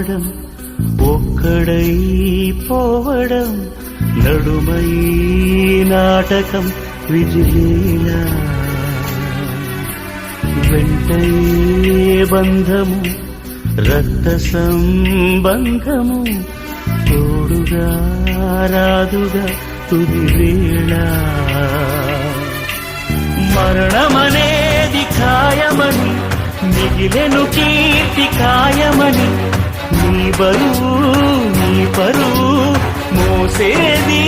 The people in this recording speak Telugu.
రావడం ఒక్కడై పోవడం నడుమై నాటకం విజిలీలా వెంటయే బంధము రక్త సంబంధము తోడుగా రాదుగా తుది వేళ మరణమనేది ఖాయమని మిగిలెను కీర్తి ఖాయమని నీ బరువు నీ పరువు మోసేది